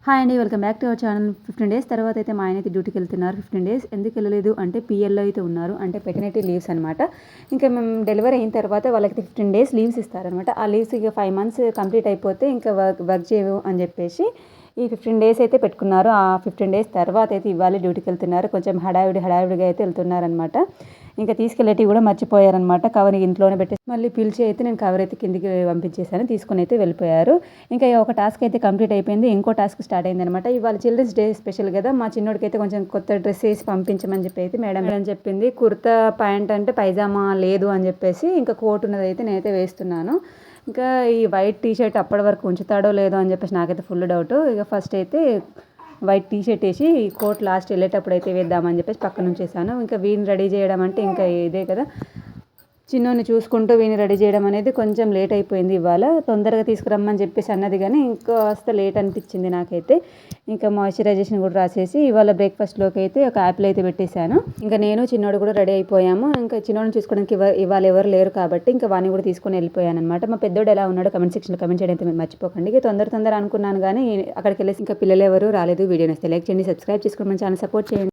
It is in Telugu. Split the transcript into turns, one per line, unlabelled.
హాయ్ అండి, welcome back to our channel. 15 days తర్వాత అయితే మా ఆయన అయితే డ్యూటీకి వెళ్తున్నారు. 15 డేస్ ఎందుకు వెళ్ళలేదు అంటే పిఎల్లో అయితే ఉన్నారు, అంటే పెటర్నిటీ లీవ్స్ అనమాట. ఇంకా మేము డెలివరీ అయిన తర్వాత వాళ్ళకి 15 డేస్ లీవ్స్ ఇస్తారనమాట. ఆ లీవ్స్ ఇక 5 months కంప్లీట్ అయిపోతే ఇంకా వర్క్ చేయవు అని చెప్పేసి ఈ 15 డేస్ అయితే పెట్టుకున్నారు. ఆ 15 డేస్ తర్వాత అయితే ఇవాళ డ్యూటీకి వెళ్తున్నారు. కొంచెం హడావిడిగా అయితే వెళ్తున్నారనమాట. ఇంకా తీసుకెళ్ళేటివి కూడా మర్చిపోయారనమాట. కవర్ ఇంట్లోనే పెట్టేసి మళ్ళీ పిలిచి అయితే నేను కవర్ అయితే కిందికి పంపించేసాను. తీసుకుని అయితే వెళ్ళిపోయారు. ఇంకా ఒక టాస్క్ అయితే కంప్లీట్ అయిపోయింది. ఇంకో టాస్క్ స్టార్ట్ అయింది అనమాట. ఇవాళ చిల్డ్రన్స్ డే స్పెషల్ కదా, మా చిన్నోడికి అయితే కొంచెం కొత్త డ్రెస్ వేసి పంపించమని చెప్పి అయితే మేడం చెప్పింది. కుర్తా ప్యాంట్ అంటే పైజామా లేదు అని చెప్పేసి ఇంకా కోట్ ఉన్నది అయితే నేనైతే వేస్తున్నాను. ఇంకా ఈ వైట్ టీషర్ట్ అప్పటి వరకు ఉంచుతాడో లేదో అని చెప్పేసి నాకైతే ఫుల్ డౌట్. ఇక ఫస్ట్ అయితే వైట్ టీషర్ట్ వేసి కోట్ లాస్ట్ వెళ్ళేటప్పుడు అయితే వేద్దామని చెప్పేసి పక్కన ఉంచేసాను. ఇంకా వీని రెడీ చేయడం అంటే ఇంకా ఇదే కదా, చిన్నోని చూసుకుంటూ వీని రెడీ చేయడం అనేది కొంచెం లేట్ అయిపోయింది. ఇవాళ తొందరగా తీసుకురమ్మని చెప్పేసి అన్నది కానీ ఇంకా కాస్త లేట్ అనిపించింది నాకైతే. ఇంకా మాయిశ్చరైజేషన్ కూడా రాసేసి ఇవాళ బ్రేక్ఫాస్ట్లోకి అయితే ఒక యాపిల్ అయితే పెట్టేశాను. ఇంకా నేను చిన్నోడు కూడా రెడీ అయిపోయాము. ఇంకా చిన్నోడిని చూసుకోవడానికి ఇవాళ ఎవరు లేరు కాబట్టి ఇంకా వాడిని కూడా తీసుకొని వెళ్ళిపోయాను అనమాట. మా పెద్దోడు ఎలా ఉన్నాడో కమెంట్ సెక్షన్లో కమెంట్ చేయడం అయితే మీరు మర్చిపోకండి. ఇక తొందర అనుకున్నాను కానీ అక్కడికి వెళ్ళేసి ఇంకా పిల్లలు ఎవరు రాలేదు. వీడియో నచ్చితే లైక్ చేయండి, సబ్స్క్రైబ్ చేసుకోండి, మన ఛానల్ సపోర్ట్ చేయండి.